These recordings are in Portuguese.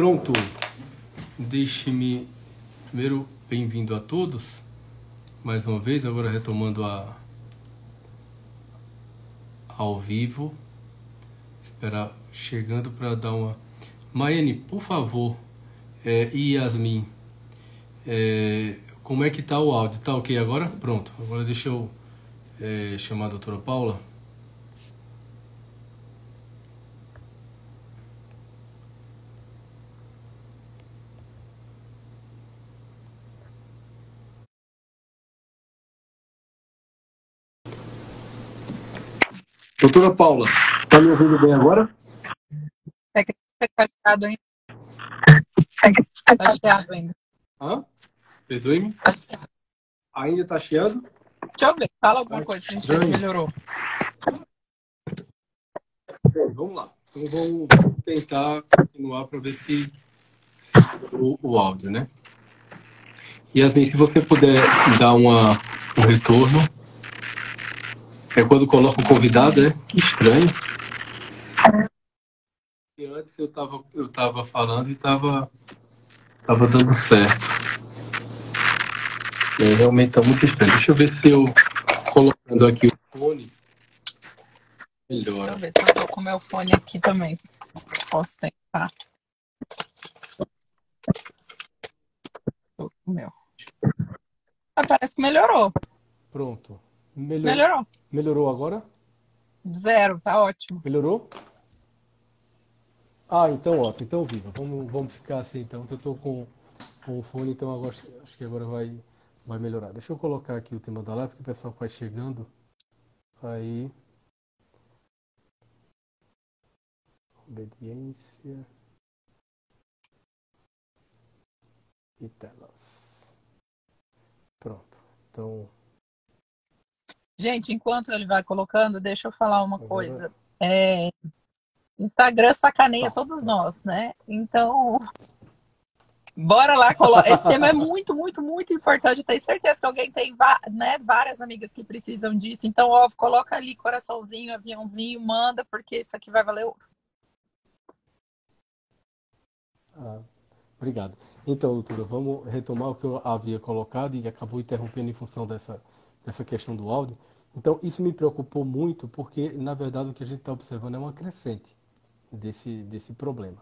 Pronto, deixe-me primeiro bem-vindo a todos, mais uma vez, agora retomando ao vivo, esperar chegando para dar uma... Maene, por favor, e Yasmin, como é que tá o áudio? Tá ok agora? Pronto, agora deixa eu chamar a doutora Paula. Doutora Paula, tá me ouvindo bem agora? É que tá chateado ainda. Tá chiado ainda. Perdoe-me? Ainda tá chiando? Deixa eu ver. Fala alguma coisa que a gente vê se melhorou. Vamos lá. Então vamos tentar continuar para ver se o áudio, né? Yasmin, se você puder dar um retorno. É quando coloca o convidado, né? Que estranho. E antes eu tava falando e tava dando certo. Realmente tá muito estranho. Deixa eu ver se eu colocando aqui o fone melhora. Deixa eu ver se eu tô com o meu fone aqui também. Posso tentar. Tô com o meu. Parece que melhorou. Pronto. Melhorou. Melhorou agora? 0, tá ótimo. Melhorou? Então ótimo. Então viva. Vamos ficar assim então, que eu tô com o fone, então agora, acho que agora vai melhorar. Deixa eu colocar aqui o tema da live, que o pessoal vai chegando. Aí. Obediência. E telas. Pronto. Então. Gente, enquanto ele vai colocando, deixa eu falar uma Agora... coisa. Instagram sacaneia todos nós, né? Então, bora lá. Esse tema é muito, muito, muito importante. Tenho certeza que alguém tem várias amigas que precisam disso. Então, ó, coloca ali coraçãozinho, aviãozinho, manda, porque isso aqui vai valer ouro. Obrigado. Então, doutora, vamos retomar o que eu havia colocado e acabou interrompendo em função dessa questão do áudio. Então, isso me preocupou muito porque, na verdade, o que a gente está observando é uma crescente desse problema.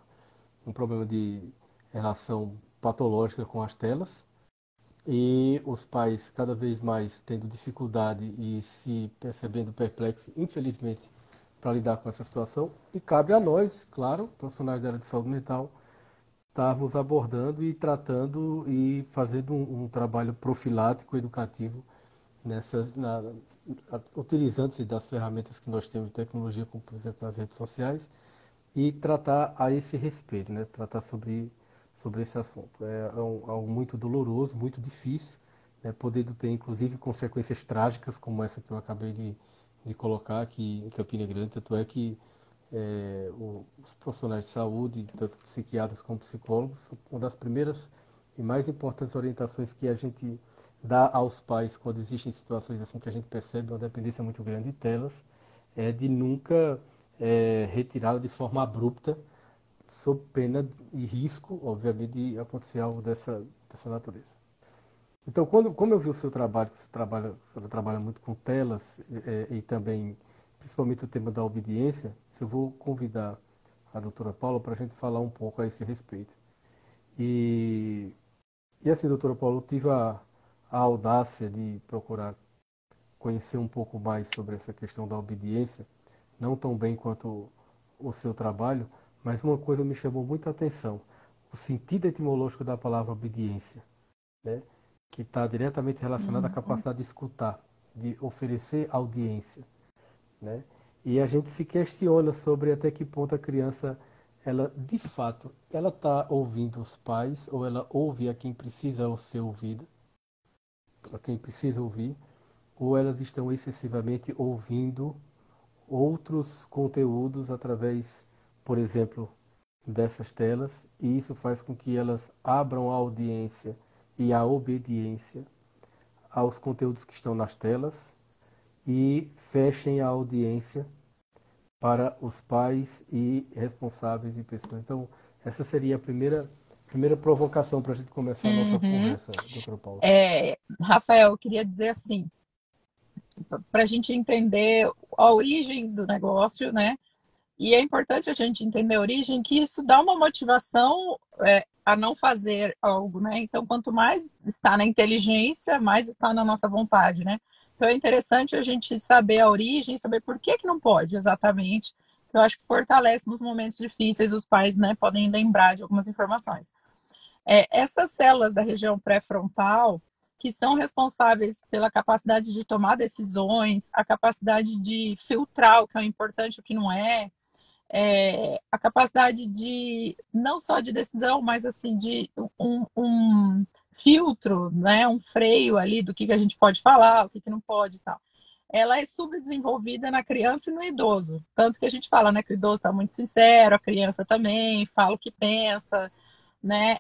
Um problema de relação patológica com as telas e os pais cada vez mais tendo dificuldade e se percebendo perplexos, infelizmente, para lidar com essa situação. E cabe a nós, claro, profissionais da área de saúde mental, estarmos abordando e tratando e fazendo um trabalho profilático, educativo, utilizando-se das ferramentas que nós temos de tecnologia, como por exemplo nas redes sociais, e tratar a esse respeito, né? Tratar sobre esse assunto. Algo muito doloroso, muito difícil, né? Podendo ter inclusive consequências trágicas, como essa que eu acabei de colocar aqui em Campina Grande, tanto é que os profissionais de saúde, tanto psiquiatras como psicólogos, uma das primeiras e mais importantes orientações que a gente dá aos pais quando existem situações assim que a gente percebe uma dependência muito grande de telas, é de nunca retirá-la de forma abrupta, sob pena e risco, obviamente, de acontecer algo dessa natureza. Então, como eu vi o seu trabalho, que você trabalha muito com telas e também, principalmente o tema da obediência, eu vou convidar a doutora Paula para a gente falar um pouco a esse respeito. E assim, doutora Paula, eu tive a audácia de procurar conhecer um pouco mais sobre essa questão da obediência, não tão bem quanto o seu trabalho, mas uma coisa me chamou muita atenção, o sentido etimológico da palavra obediência, né? Que está diretamente relacionado à capacidade de escutar, de oferecer audiência, né? E a gente se questiona sobre até que ponto a criança, ela de fato, ela está ouvindo os pais ou ela ouve a quem precisa ser ouvida, a quem precisa ouvir, ou elas estão excessivamente ouvindo outros conteúdos através, por exemplo, dessas telas, e isso faz com que elas abram a audiência e a obediência aos conteúdos que estão nas telas e fechem a audiência para os pais e responsáveis e pessoas. Então, essa seria a primeira provocação para a gente começar a nossa Uhum. conversa, doutora Paula. Rafael, eu queria dizer assim, para a gente entender a origem do negócio, né? E é importante a gente entender a origem, que isso dá uma motivação a não fazer algo, né? Então, quanto mais está na inteligência, mais está na nossa vontade, né? Então, é interessante a gente saber a origem, saber por que que não pode exatamente. Eu acho que fortalece nos momentos difíceis, os pais, né, podem lembrar de algumas informações. Essas células da região pré-frontal, que são responsáveis pela capacidade de tomar decisões, a capacidade de filtrar o que é importante e o que não a capacidade de não só de decisão, mas assim de um filtro, né, um freio ali do que a gente pode falar, o que não pode e tal. Ela é subdesenvolvida na criança e no idoso. Tanto que a gente fala, né, que o idoso está muito sincero, a criança também, fala o que pensa, né?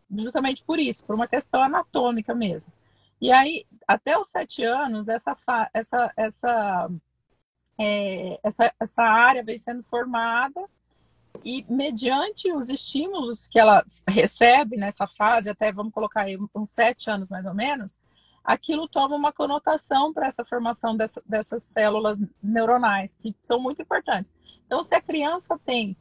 Justamente por isso, por uma questão anatômica mesmo. E aí, até os 7 anos, essa área vem sendo formada e mediante os estímulos que ela recebe nessa fase, até vamos colocar aí uns 7 anos mais ou menos, aquilo toma uma conotação para essa formação dessas células neuronais, que são muito importantes. Então, se a criança tem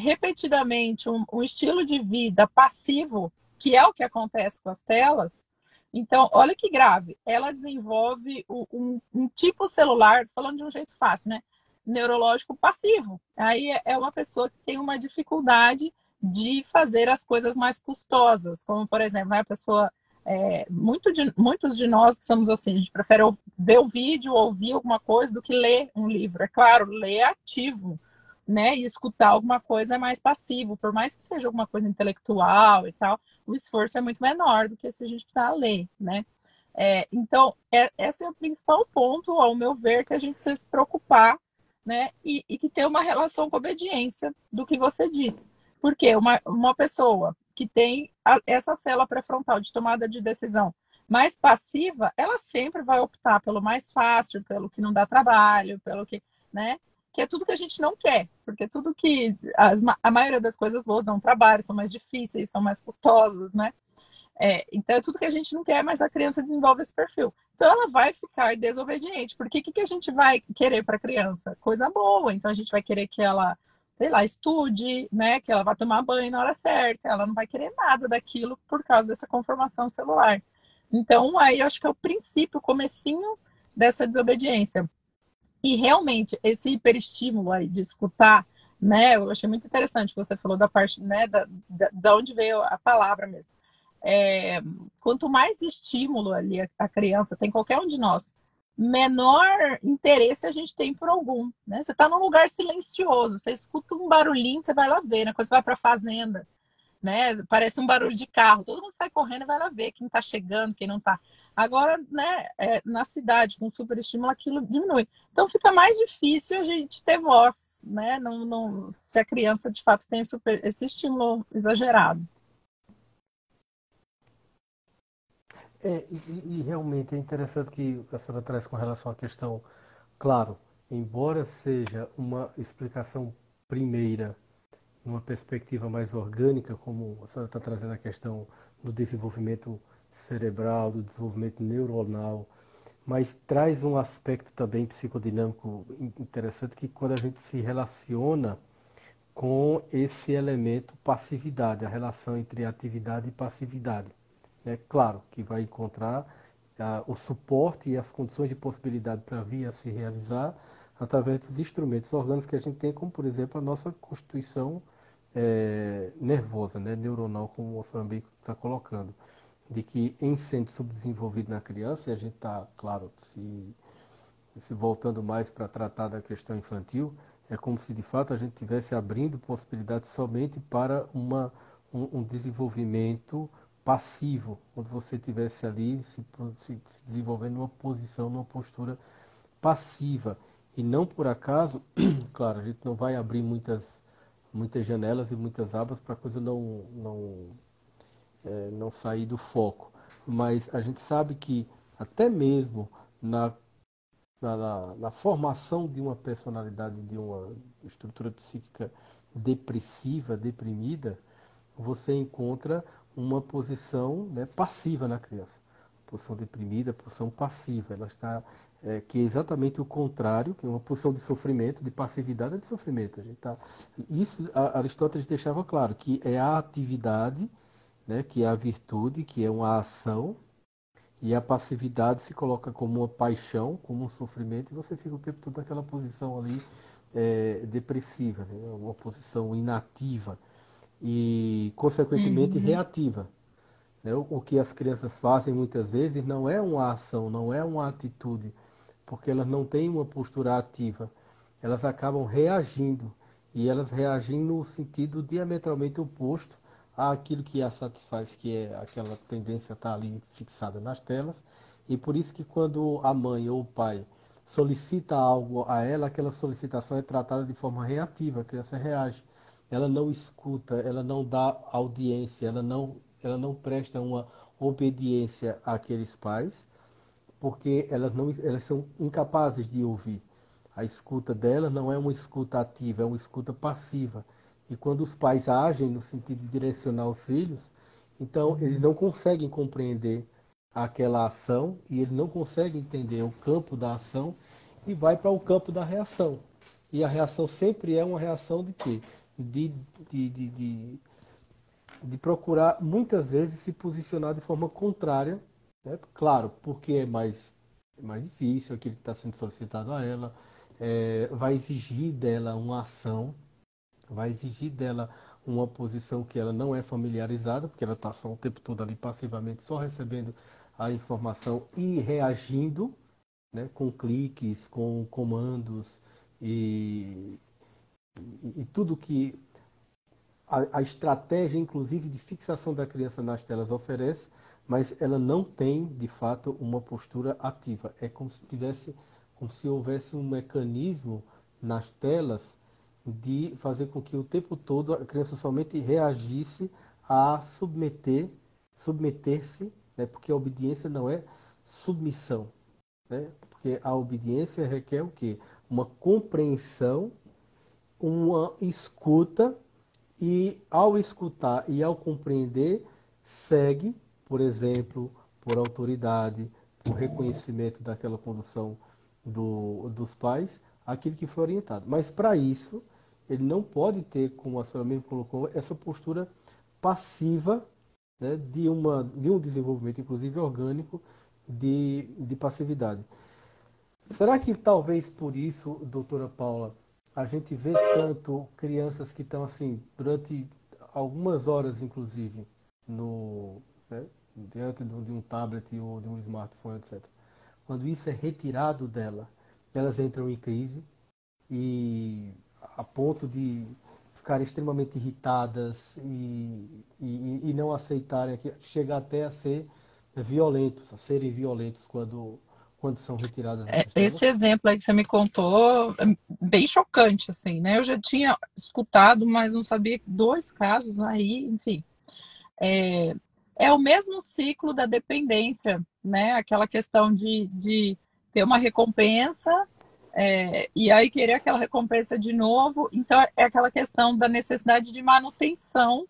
repetidamente um estilo de vida passivo, que é o que acontece com as telas, então, olha que grave, ela desenvolve um tipo celular, falando de um jeito fácil, né? Neurológico passivo. Aí é uma pessoa que tem uma dificuldade de fazer as coisas mais custosas, como, por exemplo, a pessoa. Muitos de nós somos assim, a gente prefere ver o vídeo, ouvir alguma coisa, do que ler um livro. É claro, ler é ativo, né? E escutar alguma coisa é mais passivo, por mais que seja alguma coisa intelectual e tal, o esforço é muito menor do que se a gente precisar ler, né? Então, esse é o principal ponto, ao meu ver, que a gente precisa se preocupar, né? E que tem uma relação com a obediência do que você disse. Porque uma pessoa que tem essa célula pré-frontal de tomada de decisão mais passiva, ela sempre vai optar pelo mais fácil, pelo que não dá trabalho, pelo que, né? Que é tudo que a gente não quer, porque tudo que a maioria das coisas boas dão trabalho, são mais difíceis, são mais custosas, né? Então é tudo que a gente não quer, mas a criança desenvolve esse perfil. Então ela vai ficar desobediente, porque o que a gente vai querer para a criança? Coisa boa. Então a gente vai querer que ela, sei lá, estude, né? Que ela vá tomar banho na hora certa. Ela não vai querer nada daquilo por causa dessa conformação celular. Então aí eu acho que é o princípio, o comecinho dessa desobediência. E realmente esse hiperestímulo aí de escutar, né? Eu achei muito interessante que você falou da parte, né? Da onde veio a palavra mesmo. É, Quanto mais estímulo ali a criança tem, qualquer um de nós, menor interesse a gente tem por algum, né? Você está num lugar silencioso, você escuta um barulhinho, você vai lá ver, né? Quando você vai para a fazenda, né? Parece um barulho de carro, todo mundo sai correndo e vai lá ver quem está chegando, quem não está. Agora, né, na cidade, com superestímulo, aquilo diminui. Então fica mais difícil a gente ter voz, né? Se a criança de fato tem esse estímulo exagerado. E realmente é interessante que a senhora traz com relação à questão, claro, embora seja uma explicação primeira, numa perspectiva mais orgânica, como a senhora está trazendo a questão do desenvolvimento cerebral, do desenvolvimento neuronal, mas traz um aspecto também psicodinâmico interessante que quando a gente se relaciona com esse elemento passividade, a relação entre atividade e passividade. É claro que vai encontrar o suporte e as condições de possibilidade para vir a se realizar através dos instrumentos orgânicos que a gente tem, como por exemplo a nossa constituição nervosa, né, neuronal, como o Moçambique está colocando, de que em sendo subdesenvolvido na criança, e a gente está, claro, se voltando mais para tratar da questão infantil, é como se de fato a gente estivesse abrindo possibilidades somente para um desenvolvimento passivo, onde você estivesse ali se desenvolvendo numa posição, numa postura passiva. E não por acaso, claro, a gente não vai abrir muitas janelas e muitas abas para a coisa não sair do foco. Mas a gente sabe que até mesmo na na formação de uma personalidade, de uma estrutura psíquica depressiva, deprimida, você encontra uma posição, né, passiva na criança. Posição deprimida, posição passiva. Ela está, que é exatamente o contrário, que é uma posição de sofrimento, de passividade é de sofrimento. A gente tá, isso Aristóteles deixava claro, que é a atividade, né, que é a virtude, que é uma ação, e a passividade se coloca como uma paixão, como um sofrimento, e você fica o tempo todo naquela posição ali depressiva, né, uma posição inativa e, consequentemente, Uhum. reativa. Né? O que as crianças fazem muitas vezes não é uma ação, não é uma atitude, porque elas não têm uma postura ativa. Elas acabam reagindo, e elas reagem no sentido diametralmente oposto àquilo que as satisfaz, que é aquela tendência a estar ali fixada nas telas. E por isso que quando a mãe ou o pai solicita algo a ela, aquela solicitação é tratada de forma reativa, a criança reage. Ela não escuta, ela não dá audiência, ela não presta uma obediência àqueles pais, porque elas são incapazes de ouvir. A escuta dela não é uma escuta ativa, é uma escuta passiva. E quando os pais agem no sentido de direcionar os filhos, então eles não conseguem compreender aquela ação e ele não consegue entender o campo da ação e vai para o campo da reação. E a reação sempre é uma reação de quê? De, de, de, de, de procurar muitas vezes se posicionar de forma contrária, né? Claro, porque é mais difícil aquilo que está sendo solicitado a ela, vai exigir dela uma ação, vai exigir dela uma posição que ela não é familiarizada, porque ela está só o tempo todo ali passivamente, só recebendo a informação e reagindo, né, com cliques, com comandos e, e tudo que a estratégia, inclusive, de fixação da criança nas telas oferece, mas ela não tem, de fato, uma postura ativa. É como se houvesse um mecanismo nas telas de fazer com que o tempo todo a criança somente reagisse a submeter-se, né? Porque a obediência não é submissão, né? Porque a obediência requer o quê? Uma compreensão, uma escuta e ao escutar e ao compreender, segue, por exemplo, por autoridade, por reconhecimento daquela condução dos pais, aquilo que foi orientado. Mas para isso, ele não pode ter, como a senhora mesmo colocou, essa postura passiva, né, de um desenvolvimento, inclusive orgânico, de passividade. Será que talvez por isso, doutora Paula, a gente vê tanto crianças que estão assim, durante algumas horas, inclusive, no, né, diante de um tablet ou de um smartphone, etc. Quando isso é retirado dela, elas entram em crise e a ponto de ficarem extremamente irritadas e não aceitarem, chegar até a ser violentos, a serem violentos quando são retiradas essas Esse telas? exemplo aí que você me contou é bem chocante, assim, né? Eu já tinha escutado, mas não sabia que dois casos aí, enfim. É, é o mesmo ciclo da dependência, né? Aquela questão de ter uma recompensa, e aí querer aquela recompensa de novo. Então, é aquela questão da necessidade de manutenção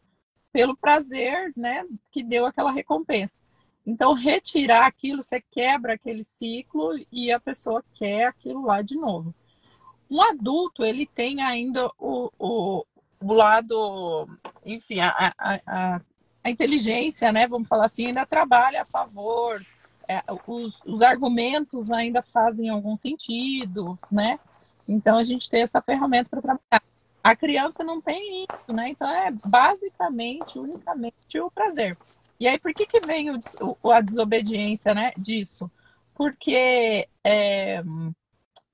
pelo prazer, né, que deu aquela recompensa. Então, retirar aquilo, você quebra aquele ciclo e a pessoa quer aquilo lá de novo. Um adulto, ele tem ainda o lado, enfim, a inteligência, né, vamos falar assim, ainda trabalha a favor, os argumentos ainda fazem algum sentido, né? Então, a gente tem essa ferramenta para trabalhar. A criança não tem isso, né? Então, é basicamente, unicamente o prazer. E aí, por que vem a desobediência, né, disso? Porque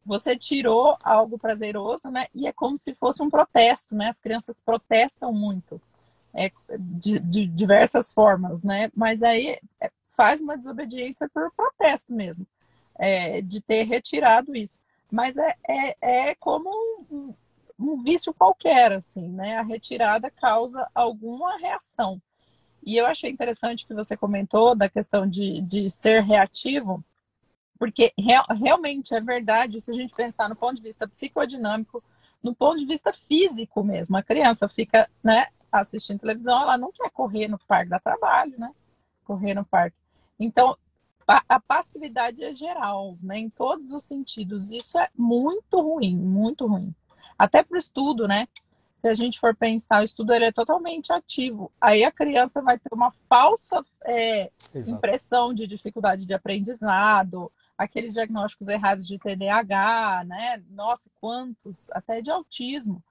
você tirou algo prazeroso, né? E é como se fosse um protesto, né? As crianças protestam muito, de diversas formas, né? Mas aí faz uma desobediência por protesto mesmo, de ter retirado isso. Mas é como um vício qualquer, assim, né? A retirada causa alguma reação. E eu achei interessante que você comentou da questão de ser reativo, Porque realmente é verdade, se a gente pensar no ponto de vista psicodinâmico, no ponto de vista físico mesmo. A criança fica, né, assistindo televisão, ela não quer correr no parque, dá trabalho, né? Correr no parque. Então, a passividade é geral, né, em todos os sentidos. Isso é muito ruim, muito ruim. Até para o estudo, né? Se a gente for pensar, o estudo ele é totalmente ativo. Aí a criança vai ter uma falsa Exato. impressão de dificuldade de aprendizado, aqueles diagnósticos errados de TDAH, né? Nossa, quantos, até de autismo,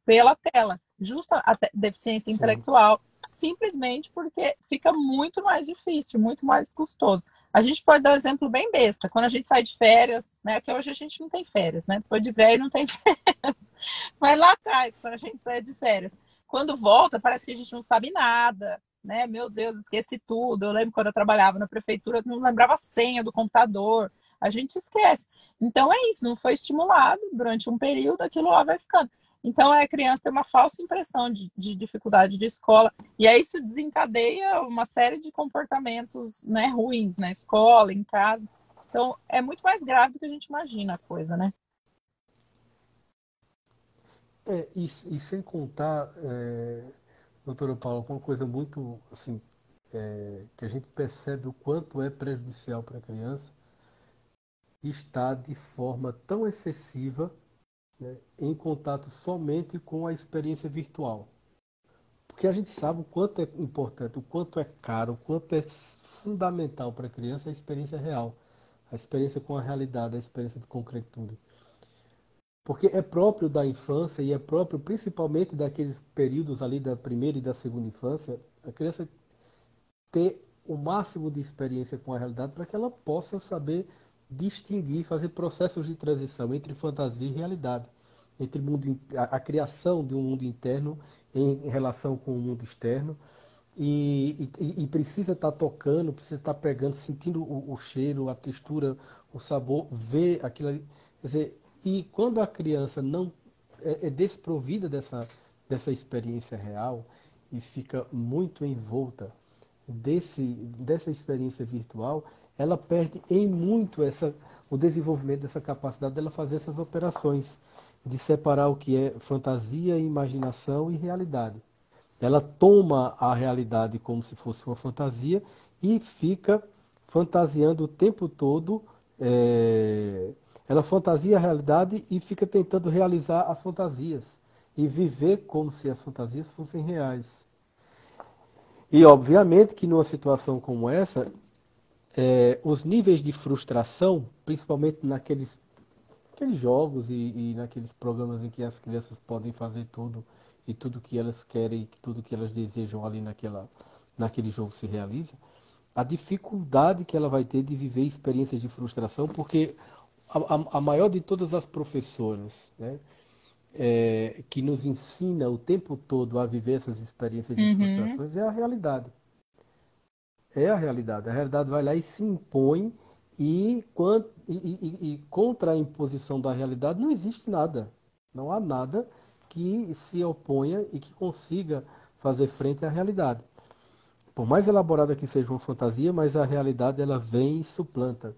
pela tela, justa até deficiência Sim. intelectual, simplesmente porque fica muito mais difícil, muito mais custoso. A gente pode dar um exemplo bem besta. Quando a gente sai de férias, né? Porque hoje a gente não tem férias, né? Depois de velho não tem férias. Mas lá atrás, quando a gente sai de férias, quando volta, parece que a gente não sabe nada, né? Meu Deus, esqueci tudo. Eu lembro quando eu trabalhava na prefeitura, não lembrava a senha do computador. A gente esquece. Então é isso, não foi estimulado durante um período, aquilo lá vai ficando. Então, a criança tem uma falsa impressão de dificuldade de escola, e aí isso desencadeia uma série de comportamentos, né, ruins na escola, em casa. Então, é muito mais grave do que a gente imagina a coisa, né? E sem contar, doutora Paula, uma coisa muito assim, que a gente percebe o quanto é prejudicial para a criança estar de forma tão excessiva, né, em contato somente com a experiência virtual. Porque a gente sabe o quanto é importante, o quanto é caro, o quanto é fundamental para a criança a experiência real, a experiência com a realidade, a experiência de concretude. Porque é próprio da infância e é próprio principalmente daqueles períodos ali da primeira e da segunda infância, a criança ter o máximo de experiência com a realidade para que ela possa saber distinguir, fazer processos de transição entre fantasia e realidade, entre a criação de um mundo interno em relação com o mundo externo. E precisa estar tocando, precisa estar pegando, sentindo o cheiro, a textura, o sabor, ver aquilo ali. Quer dizer, e quando a criança não é desprovida dessa experiência real e fica muito envolta dessa experiência virtual, ela perde em muito o desenvolvimento dessa capacidade dela fazer essas operações, de separar o que é fantasia, imaginação e realidade. Ela toma a realidade como se fosse uma fantasia e fica fantasiando o tempo todo. é, Ela fantasia a realidade e fica tentando realizar as fantasias e viver como se as fantasias fossem reais. E obviamente que numa situação como essa, os níveis de frustração, principalmente aqueles jogos e naqueles programas em que as crianças podem fazer tudo e tudo que elas querem, tudo que elas desejam ali naquele jogo se realiza, a dificuldade que ela vai ter de viver experiências de frustração, porque a maior de todas as professoras, né, que nos ensina o tempo todo a viver essas experiências de Uhum. frustrações é a realidade. É a realidade. A realidade vai lá e se impõe e contra a imposição da realidade não existe nada. Não há nada que se oponha e que consiga fazer frente à realidade. Por mais elaborada que seja uma fantasia, mas a realidade ela vem e suplanta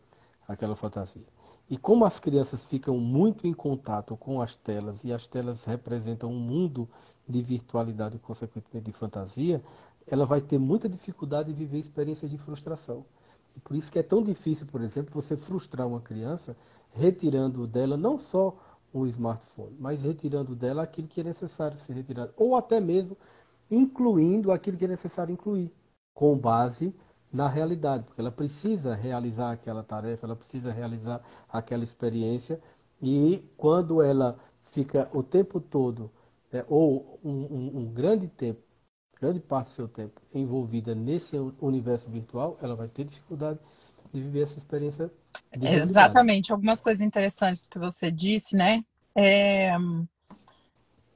aquela fantasia. E como as crianças ficam muito em contato com as telas e as telas representam um mundo de virtualidade e consequentemente de fantasia, ela vai ter muita dificuldade de viver experiências de frustração. E por isso que é tão difícil, por exemplo, você frustrar uma criança retirando dela não só o smartphone, mas retirando dela aquilo que é necessário ser retirado, ou até mesmo incluindo aquilo que é necessário incluir com base na realidade, porque ela precisa realizar aquela tarefa, ela precisa realizar aquela experiência, e quando ela fica o tempo todo, ou um grande tempo, grande parte do seu tempo envolvida nesse universo virtual, ela vai ter dificuldade de viver essa experiência de realidade. Exatamente. Algumas coisas interessantes que você disse, né? É,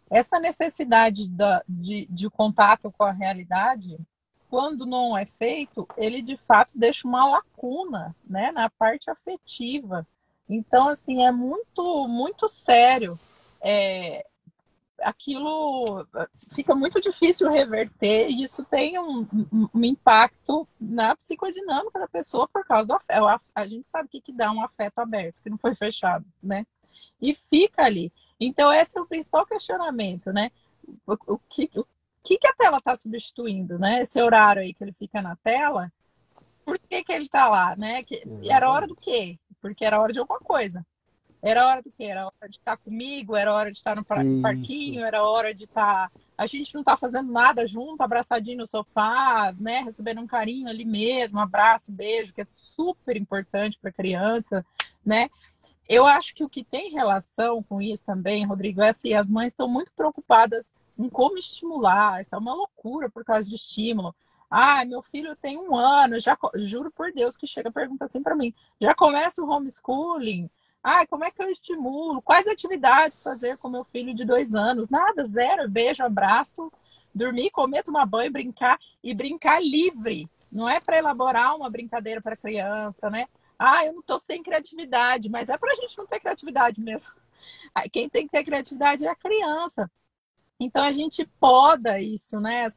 essa necessidade de contato com a realidade, quando não é feito, ele de fato deixa uma lacuna, né, na parte afetiva. Então, assim, é muito, muito sério. É, aquilo fica muito difícil reverter e isso tem um impacto na psicodinâmica da pessoa por causa do afeto. A gente sabe o que dá um afeto aberto, que não foi fechado, né? E fica ali. Então, esse é o principal questionamento, né? O que a tela está substituindo, né? Esse horário aí que ele fica na tela, por que ele está lá, né? Era hora do Exatamente. quê? Porque era hora de alguma coisa. Era hora do quê? Era hora de estar comigo, era hora de estar no Isso. parquinho, era hora de estar. A gente não está fazendo nada junto, abraçadinho no sofá, né? Recebendo um carinho ali mesmo, abraço, beijo, que é super importante para a criança, né? Eu acho que o que tem relação com isso também, Rodrigo, é assim, as mães estão muito preocupadas em como estimular, que é uma loucura por causa de estímulo. Ah, meu filho tem 1 ano, juro por Deus que chega a pergunta assim para mim, já começa o homeschooling? Ah, como é que eu estimulo? Quais atividades fazer com meu filho de 2 anos? Nada, zero, beijo, abraço, dormir, comer, tomar banho, brincar e brincar livre. Não é para elaborar uma brincadeira para criança, né? Ah, eu não estou sem criatividade, mas é para a gente não ter criatividade mesmo. Quem tem que ter criatividade é a criança. Então a gente poda isso, né?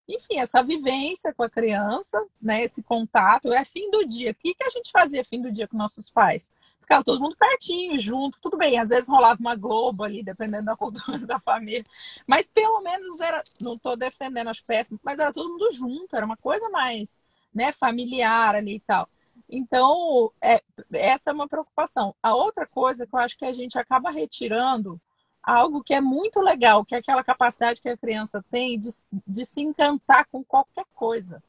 Enfim, essa vivência com a criança, né? Esse contato. É fim do dia. O que a gente fazia fim do dia com nossos pais? Ficava todo mundo pertinho, junto, tudo bem. Às vezes rolava uma Globo ali, dependendo da cultura da família. Mas pelo menos era, não estou defendendo as péssimas, mas era todo mundo junto, era uma coisa mais, né, familiar ali e tal. Então, essa é uma preocupação. A outra coisa que eu acho que a gente acaba retirando algo que é muito legal, que é aquela capacidade que a criança tem de se encantar com qualquer coisa.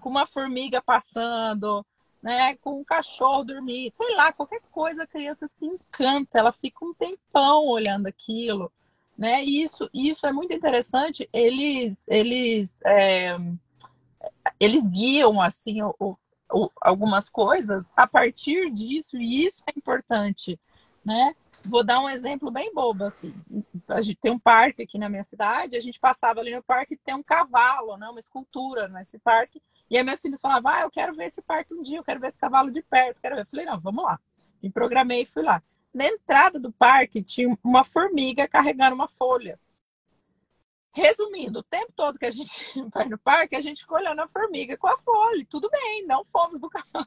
Com uma formiga passando, né? Com um cachorro dormindo, sei lá, qualquer coisa a criança se encanta, ela fica um tempão olhando aquilo. Né? E isso é muito interessante. Eles guiam assim algumas coisas a partir disso, e isso é importante, né? Vou dar um exemplo bem bobo, assim. A gente tem um parque aqui na minha cidade, a gente passava ali no parque e tem um cavalo, né? Uma escultura nesse parque. E aí meus filhos falavam, eu quero ver esse parque um dia, eu quero ver esse cavalo de perto, quero ver. Eu falei, não, vamos lá. Me programei e fui lá. Na entrada do parque tinha uma formiga carregando uma folha. Resumindo, o tempo todo que a gente vai no parque, a gente ficou olhando a formiga com a folha. Tudo bem, não fomos do cavalo.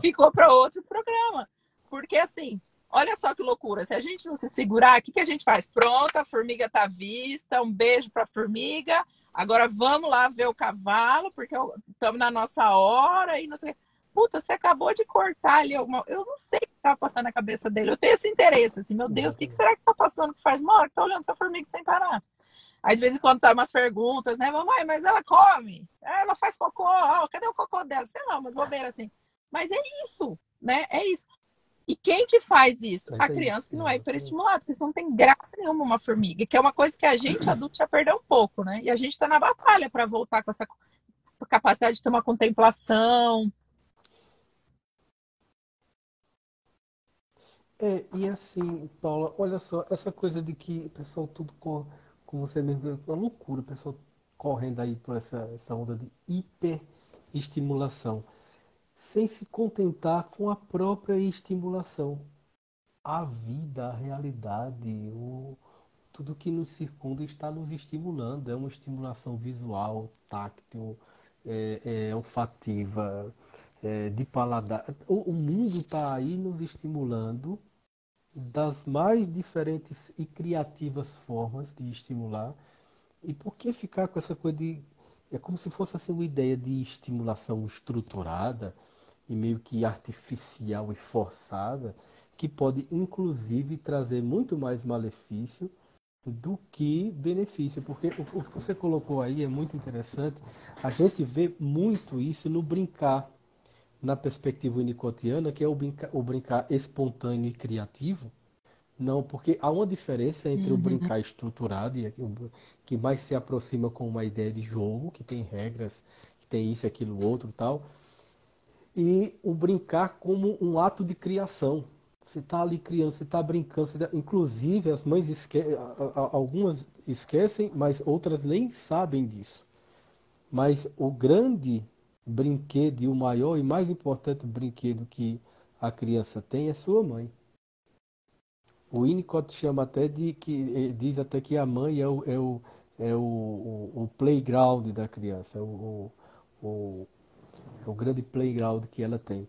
Ficou para outro programa. Porque assim, olha só que loucura. Se a gente não se segurar, o que a gente faz? Pronto, a formiga está vista, um beijo para a formiga. Agora vamos lá ver o cavalo, porque estamos na nossa hora e não sei o que. Puta, você acabou de cortar ali alguma. Eu não sei o que está passando na cabeça dele. Eu tenho esse interesse, assim, meu Deus, o que Exatamente. será que está passando que faz uma hora que está olhando essa formiga sem parar? Aí de vez em quando saem umas perguntas, né? Mamãe, mas ela come? Ela faz cocô? Oh, cadê o cocô dela? Sei lá, umas bobeiras assim. Mas é isso, né? É isso. E quem que faz isso? Mas A é isso, criança que não é exatamente. hiperestimulada, porque isso não tem graça nenhuma uma formiga, que é uma coisa que a gente adulto já perdeu um pouco, né? E a gente está na batalha para voltar com essa capacidade de ter uma contemplação. E assim, Paula, olha só, essa coisa de que o pessoal tudo, como você mesmo viu, é uma loucura, o pessoal correndo aí por essa onda de hiperestimulação, sem se contentar com a própria estimulação. A vida, a realidade, tudo que nos circunda está nos estimulando. É uma estimulação visual, táctil, olfativa, de paladar. O mundo está aí nos estimulando das mais diferentes e criativas formas de estimular. E por que ficar com essa coisa de. É como se fosse assim uma ideia de estimulação estruturada e meio que artificial e forçada, que pode inclusive trazer muito mais malefício do que benefício. Porque o que você colocou aí é muito interessante. A gente vê muito isso no brincar, na perspectiva unicotiana, que é o brincar espontâneo e criativo. Não, porque há uma diferença entre o Uhum. brincar estruturado e que mais se aproxima com uma ideia de jogo, que tem regras, que tem isso, aquilo, outro, tal, e o brincar como um ato de criação. Você está ali criando, você está brincando, inclusive as mães algumas esquecem, mas outras nem sabem disso. Mas o grande brinquedo e o maior e mais importante brinquedo que a criança tem é sua mãe. O Winnicott chama até de que diz até que a mãe o playground da criança, o, o grande playground que ela tem.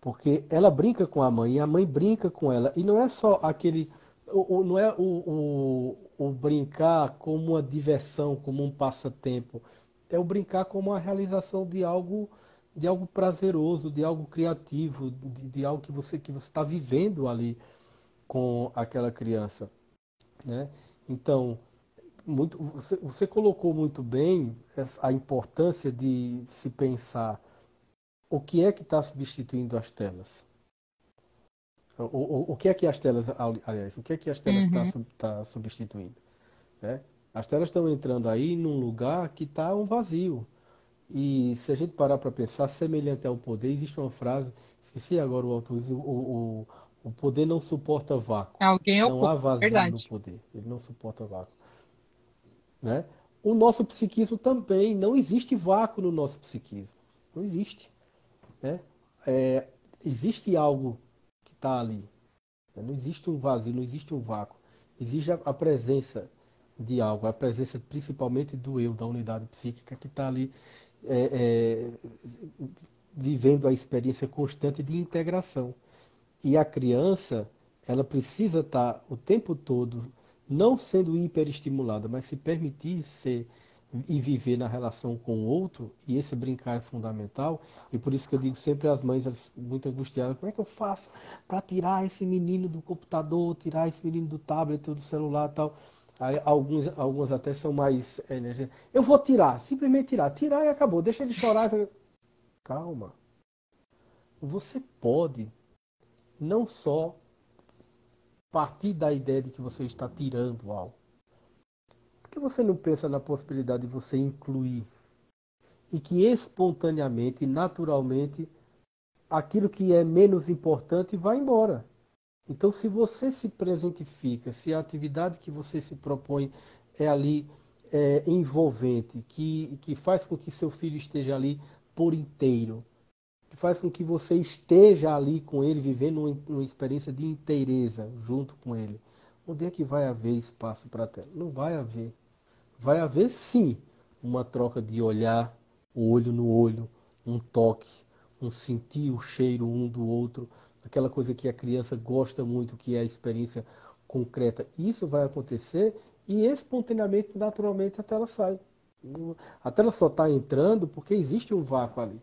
Porque ela brinca com a mãe e a mãe brinca com ela. E não é só aquele. Não é o brincar como uma diversão, como um passatempo. É o brincar como a realização de algo prazeroso, de algo criativo, de algo que você está vivendo ali com aquela criança, né? Então, você colocou muito bem a importância de se pensar o que é que está substituindo as telas. O que é que as telas, aliás, o que é que as telas estão Uhum. tá substituindo, né? As telas estão entrando aí num lugar que está um vazio. E se a gente parar para pensar, semelhante ao poder, existe uma frase, esqueci agora o autor, o poder não suporta vácuo. Alguém Não há ocupa, vazio no verdade. poder. Ele não suporta vácuo, né? O nosso psiquismo também, não existe vácuo no nosso psiquismo. Não existe, né? É, existe algo que está ali. Não existe um vazio, não existe um vácuo. Existe a presença de algo, a presença principalmente do eu, da unidade psíquica que está ali é, vivendo a experiência constante de integração. E a criança, ela precisa estar o tempo todo não sendo hiperestimulada, mas se permitir ser e viver na relação com o outro, e esse brincar é fundamental, e por isso que eu digo sempre às mães muito angustiadas, como é que eu faço para tirar esse menino do computador, tirar esse menino do tablet ou do celular e tal. Aí, algumas até são mais, né, eu vou tirar, simplesmente tirar, tirar e acabou, deixa ele chorar. Calma, você pode não só partir da ideia de que você está tirando algo. Por que você não pensa na possibilidade de você incluir e que espontaneamente, naturalmente, aquilo que é menos importante vai embora? Então, se você se presentifica, se a atividade que você se propõe é ali envolvente, que faz com que seu filho esteja ali por inteiro, que faz com que você esteja ali com ele, vivendo uma experiência de inteireza junto com ele. Onde é que vai haver espaço para a tela? Não vai haver. Vai haver sim uma troca de olhar, olho no olho, um toque, um sentir o cheiro um do outro, aquela coisa que a criança gosta muito, que é a experiência concreta. Isso vai acontecer e espontaneamente, naturalmente, a tela sai. A tela só está entrando porque existe um vácuo ali.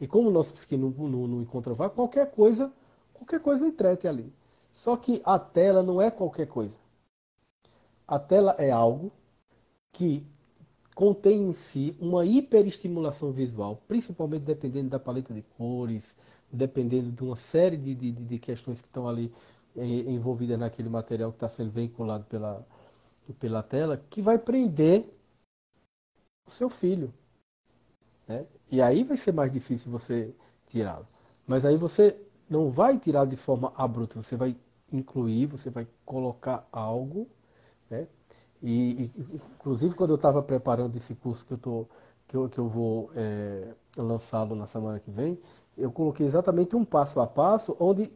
E como o nosso psique não encontra vácuo, qualquer coisa entrete ali. Só que a tela não é qualquer coisa. A tela é algo que contém em si uma hiperestimulação visual, principalmente dependendo da paleta de cores, dependendo de uma série de questões que estão ali envolvidas naquele material que está sendo veiculado pela tela, que vai prender o seu filho, né? E aí vai ser mais difícil você tirá-lo. Mas aí você não vai tirar de forma abrupta, você vai incluir, você vai colocar algo, né? Inclusive, quando eu estava preparando esse curso que eu vou lançá-lo na semana que vem, eu coloquei exatamente um passo a passo, onde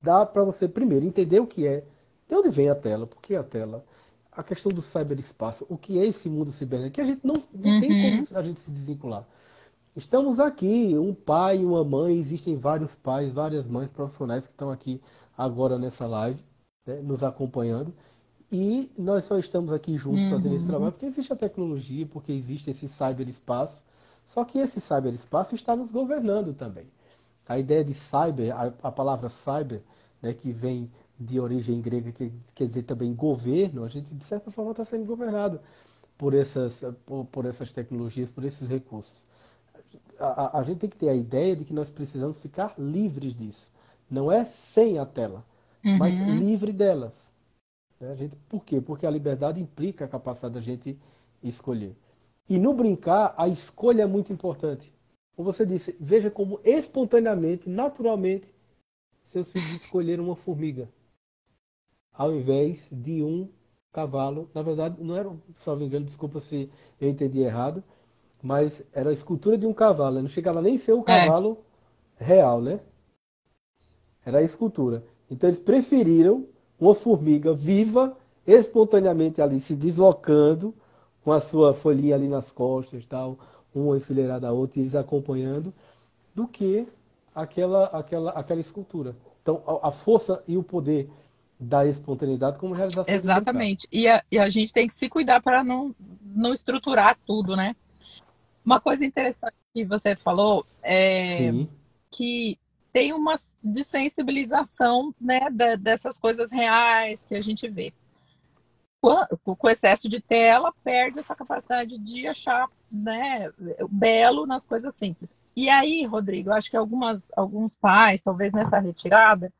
dá para você primeiro entender o que é, de onde vem a tela, por que a tela, a questão do cyberespaço, o que é esse mundo cibernético, que a gente não tem como Uhum. a gente se desvincular. Estamos aqui, um pai e uma mãe, existem vários pais, várias mães profissionais que estão aqui agora nessa live, né, nos acompanhando. E nós só estamos aqui juntos fazendo esse Uhum. trabalho porque existe a tecnologia, porque existe esse cyberespaço. Só que esse cyberespaço está nos governando também. A ideia de cyber, a palavra cyber, né, que vem de origem grega, que quer dizer também governo, a gente de certa forma está sendo governado por essas tecnologias, por esses recursos. A gente tem que ter a ideia de que nós precisamos ficar livres disso. Não é sem a tela, mas Uhum. livre delas. Né? Por quê? Porque a liberdade implica a capacidade da gente escolher. E no brincar, a escolha é muito importante. Como você disse, veja como espontaneamente, naturalmente, seus filhos escolheram uma formiga, ao invés de um cavalo. Na verdade, não era, salvo engano, desculpa se eu entendi errado, mas era a escultura de um cavalo. Não chegava nem a ser o É. cavalo real, né? Era a escultura. Então eles preferiram uma formiga viva, espontaneamente ali se deslocando, com a sua folhinha ali nas costas, tal, uma enfileirada a outra, e eles acompanhando, do que aquela escultura. Então, a força e o poder da espontaneidade como realização de um brincar. Exatamente. E a gente tem que se cuidar para não estruturar tudo, né? Uma coisa interessante que você falou é Sim, que tem uma desensibilização, né, dessas coisas reais que a gente vê. Com excesso de tela, perde essa capacidade de achar, né, o belo nas coisas simples. E aí, Rodrigo, eu acho que alguns pais, talvez nessa retirada,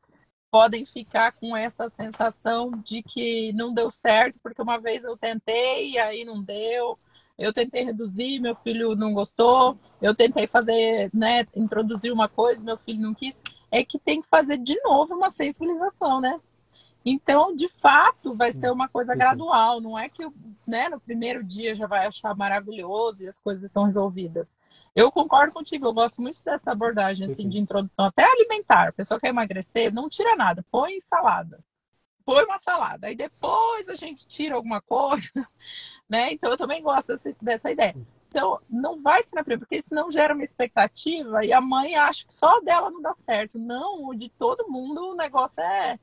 podem ficar com essa sensação de que não deu certo, porque uma vez eu tentei e aí não deu. Eu tentei reduzir, meu filho não gostou. Eu tentei fazer, né, introduzir uma coisa, meu filho não quis. É que tem que fazer de novo uma sensibilização, né? Então, de fato, vai ser uma coisa perfeito, gradual. Não é que, né, no primeiro dia já vai achar maravilhoso e as coisas estão resolvidas. Eu concordo contigo, eu gosto muito dessa abordagem assim de perfeito. introdução, até alimentar. A pessoa quer emagrecer, não tira nada, põe salada. Põe uma salada. Aí depois a gente tira alguma coisa, né? Então eu também gosto dessa ideia. Então, não vai ser na primeira, porque senão gera uma expectativa e a mãe acha que só dela não dá certo. Não, o de todo mundo o negócio é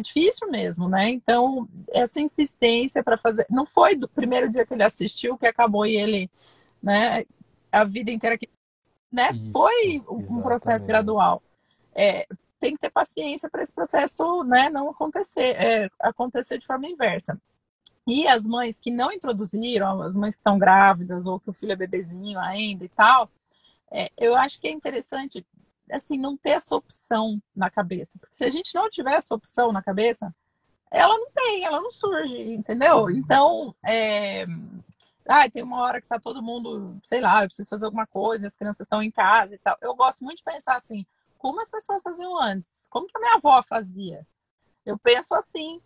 difícil mesmo, né? Então, essa insistência para fazer. Não foi do primeiro dia que ele assistiu que acabou e ele, né? A vida inteira que. Né? Isso, Foi um processo exatamente. gradual. É, tem que ter paciência para esse processo, né, não acontecer, acontecer de forma inversa. E as mães que não introduziram, as mães que estão grávidas ou que o filho é bebezinho ainda e tal, eu acho que é interessante assim não ter essa opção na cabeça, porque se a gente não tiver essa opção na cabeça, ela não tem, ela não surge, entendeu? Então, tem uma hora que tá todo mundo, sei lá, eu preciso fazer alguma coisa, as crianças estão em casa e tal. Eu gosto muito de pensar assim, como as pessoas faziam antes? Como que a minha avó fazia? Eu penso assim,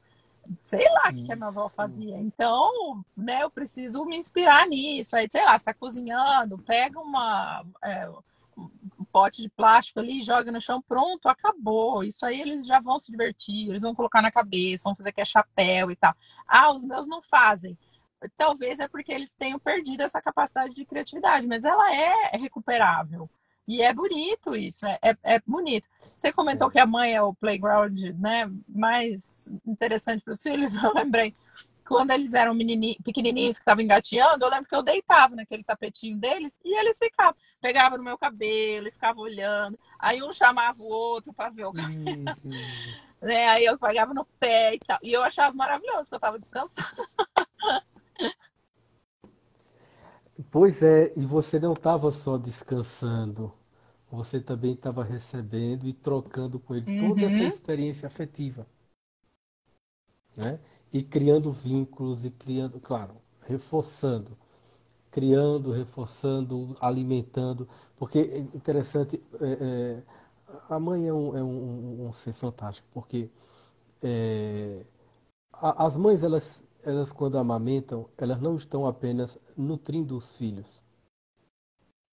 sei lá o que a minha avó Isso. fazia. Então, né, eu preciso me inspirar nisso. Aí, sei lá, você tá cozinhando, pega um pote de plástico ali, joga no chão, pronto, acabou. Isso aí eles já vão se divertir, eles vão colocar na cabeça, vão fazer que é chapéu e tal. Ah, os meus não fazem. Talvez é porque eles tenham perdido essa capacidade de criatividade, mas ela é recuperável. E é bonito isso, é bonito. Você comentou É. que a mãe é o playground, né, mais interessante para os filhos. Eu lembrei, quando eles eram pequenininhos que estavam engateando, eu lembro que eu deitava naquele tapetinho deles e eles ficavam, pegavam no meu cabelo e ficavam olhando. Aí um chamava o outro para ver o cabelo, Isso. né? Aí eu pegava no pé e tal. E eu achava maravilhoso, que eu estava descansando. Pois é, e você não estava só descansando, você também estava recebendo e trocando com ele toda essa Uhum. experiência afetiva, né? E criando vínculos e criando, claro, reforçando, criando, reforçando, alimentando, porque é interessante, a mãe é um ser fantástico, porque é, as mães, elas quando amamentam, elas não estão apenas nutrindo os filhos,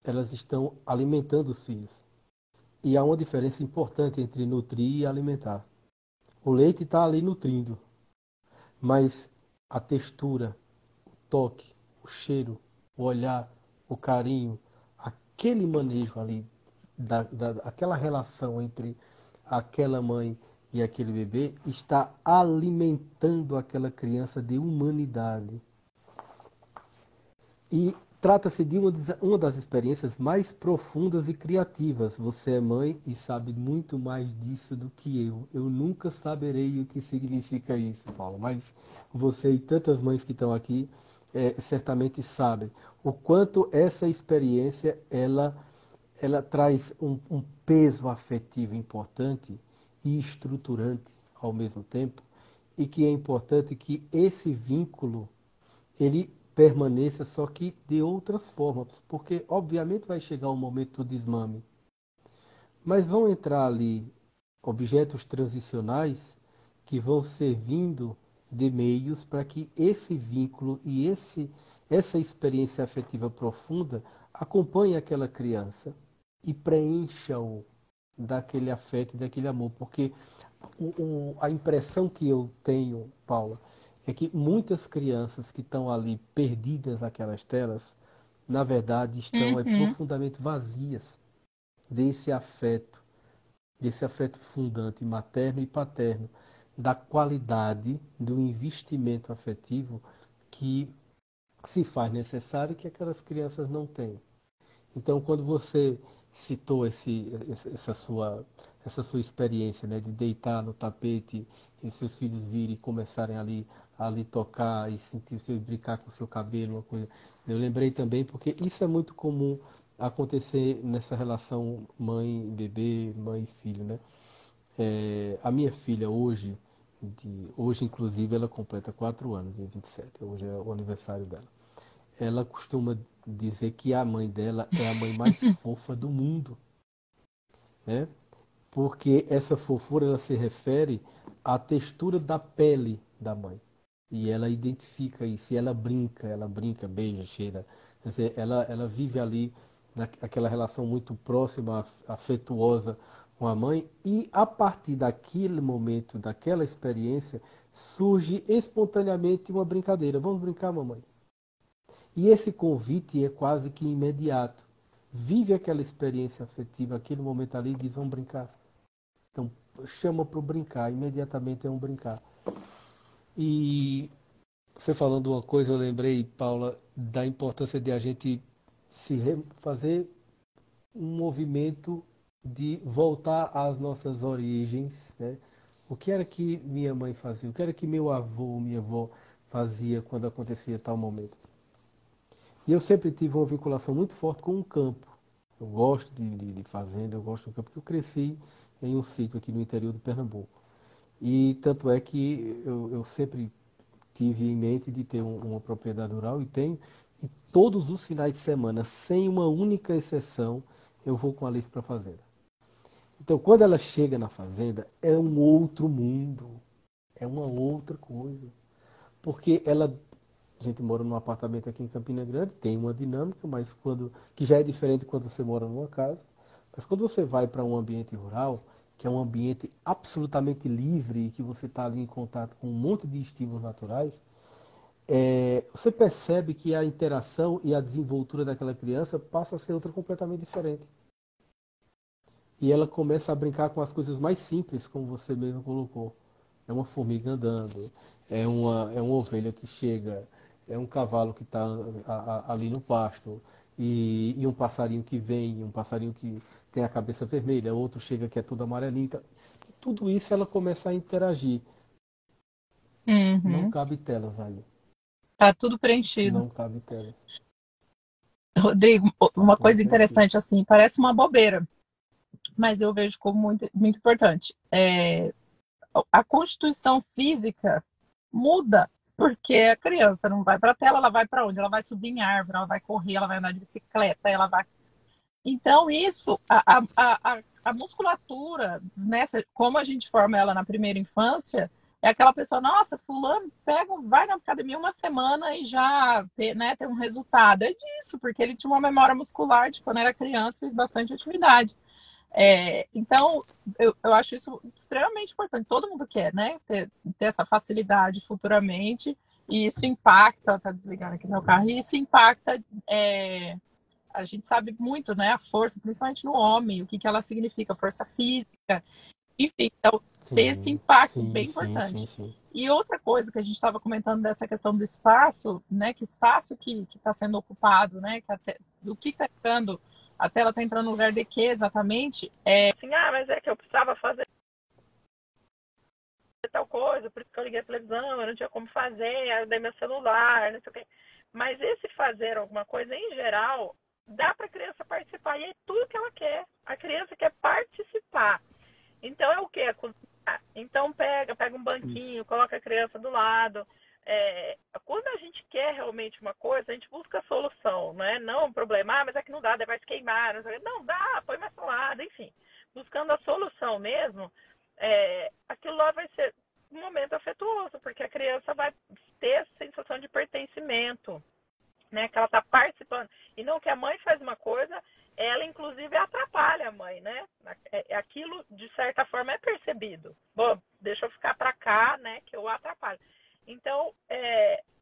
elas estão alimentando os filhos. E há uma diferença importante entre nutrir e alimentar. O leite está ali nutrindo, mas a textura, o toque, o cheiro, o olhar, o carinho, aquele manejo ali, aquela relação entre aquela mãe e aquele bebê está alimentando aquela criança de humanidade. E trata-se de uma das experiências mais profundas e criativas. Você é mãe e sabe muito mais disso do que eu. Eu nunca saberei o que significa isso, Paulo, mas você e tantas mães que estão aqui certamente sabem o quanto essa experiência ela traz um peso afetivo importante e estruturante ao mesmo tempo, e que é importante que esse vínculo ele permaneça, só que de outras formas, porque obviamente vai chegar o momento do desmame, mas vão entrar ali objetos transicionais que vão servindo de meios para que esse vínculo e essa experiência afetiva profunda acompanhe aquela criança e preencha-o daquele afeto e daquele amor, porque A impressão que eu tenho, Paula, é que muitas crianças que estão ali perdidas naquelas telas, na verdade estão Uhum. profundamente vazias desse afeto fundante materno e paterno, da qualidade do investimento afetivo que se faz necessário que aquelas crianças não têm. Então, quando você citou essa sua experiência, né, de deitar no tapete e seus filhos virem e começarem ali tocar e sentir você brincar com o seu cabelo, uma coisa. Eu lembrei também porque isso é muito comum acontecer nessa relação mãe-bebê, mãe-filho, né? A minha filha hoje inclusive ela completa 4 anos, dia 27. Hoje é o aniversário dela. Ela costuma dizer que a mãe dela é a mãe mais fofa do mundo, né? Porque essa fofura ela se refere à textura da pele da mãe. E ela identifica isso, e ela brinca, beija, cheira. Quer dizer, ela vive ali naquela relação muito próxima, afetuosa com a mãe, e a partir daquele momento, daquela experiência, surge espontaneamente uma brincadeira. Vamos brincar, mamãe? E esse convite é quase que imediato. Vive aquela experiência afetiva, aquele momento ali e diz, vamos brincar. Então, chama para o brincar, imediatamente é um brincar. E você falando uma coisa, eu lembrei, Paula, da importância de a gente fazer um movimento de voltar às nossas origens, né? O que era que minha mãe fazia? O que era que meu avô, minha avó fazia quando acontecia tal momento? E eu sempre tive uma vinculação muito forte com o campo. Eu gosto de fazenda, eu gosto do campo, porque eu cresci em um sítio aqui no interior de Pernambuco. E tanto é que eu sempre tive em mente de ter uma propriedade rural e tenho. E todos os finais de semana, sem uma única exceção, eu vou com a Alice para a fazenda. Então, quando ela chega na fazenda, é um outro mundo, é uma outra coisa. Porque a gente mora num apartamento aqui em Campina Grande, tem uma dinâmica, mas que já é diferente quando você mora numa casa. Mas quando você vai para um ambiente rural, que é um ambiente absolutamente livre e que você está ali em contato com um monte de estímulos naturais, você percebe que a interação e a desenvoltura daquela criança passa a ser outra completamente diferente. E ela começa a brincar com as coisas mais simples, como você mesmo colocou. É uma formiga andando, é uma ovelha que chega, é um cavalo que está ali no pasto, e um passarinho que vem, um passarinho que tem a cabeça vermelha, outro chega que é todo amarelinho. Então, tudo isso ela começa a interagir. Não Uhum. cabe telas aí. Tá tudo preenchido. Não cabe telas. Rodrigo, Tá uma tudo coisa preenchido. interessante assim, parece uma bobeira, mas eu vejo como muito, muito importante. A constituição física muda porque a criança não vai para a tela, ela vai para onde? Ela vai subir em árvore, ela vai correr, ela vai andar de bicicleta, ela vai. Então, isso, a musculatura, né, como a gente forma ela na primeira infância, é aquela pessoa, nossa, fulano vai na academia uma semana e já né, tem um resultado. É disso, porque ele tinha uma memória muscular de quando era criança, fez bastante atividade. Então, eu acho isso extremamente importante. Todo mundo quer, né, ter essa facilidade futuramente, e isso impacta, tá desligando aqui meu carro, e isso impacta a gente sabe muito, né, a força, principalmente no homem, o que, que ela significa, força física, enfim, então ter esse Sim, impacto sim, bem sim, sim, importante. sim. E outra coisa que a gente estava comentando dessa questão do espaço, né, que espaço que está sendo ocupado, né, do que está entrando, a tela está entrando no lugar de quê exatamente? Assim, mas é que eu precisava fazer tal coisa, por isso que eu liguei a televisão, eu não tinha como fazer, aí eu dei meu celular, não sei o quê. Mas esse fazer alguma coisa, em geral, dá para a criança participar, e é tudo que ela quer. A criança quer participar. Então é o quê? É cozinhar. Então pega um Isso. banquinho, coloca a criança do lado. Quando a gente quer realmente uma coisa, a gente busca a solução, né? Não um problema, mas é que não dá, daí vai se queimar. Não dá, põe mais salada, enfim. Buscando a solução mesmo, aquilo lá vai ser um momento afetuoso, porque a criança vai ter a sensação de pertencimento, né? Que ela está participando. E não que a mãe faz uma coisa ela inclusive atrapalha a mãe, né? Aquilo, de certa forma, é percebido. Bom, deixa eu ficar para cá, né, que eu atrapalho. Então,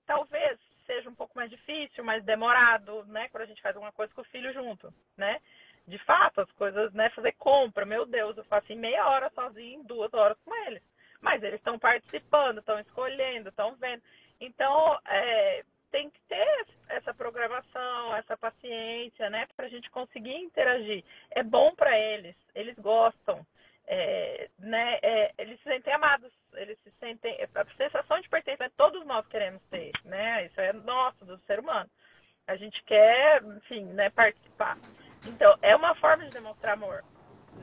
talvez seja um pouco mais difícil, mais demorado, né, quando a gente faz alguma coisa com o filho junto, né? De fato, as coisas, né, fazer compra, meu Deus, eu faço em meia hora sozinho, em 2 horas com eles. Mas eles estão participando, estão escolhendo, estão vendo. Então, tem que ter essa programação, essa paciência, né, para a gente conseguir interagir. É bom para eles, eles gostam, né, eles se sentem amados, eles se sentem, a sensação de pertencimento todos nós queremos ter, né, isso é nosso, do ser humano. A gente quer, enfim, né, participar. Então, é uma forma de demonstrar amor,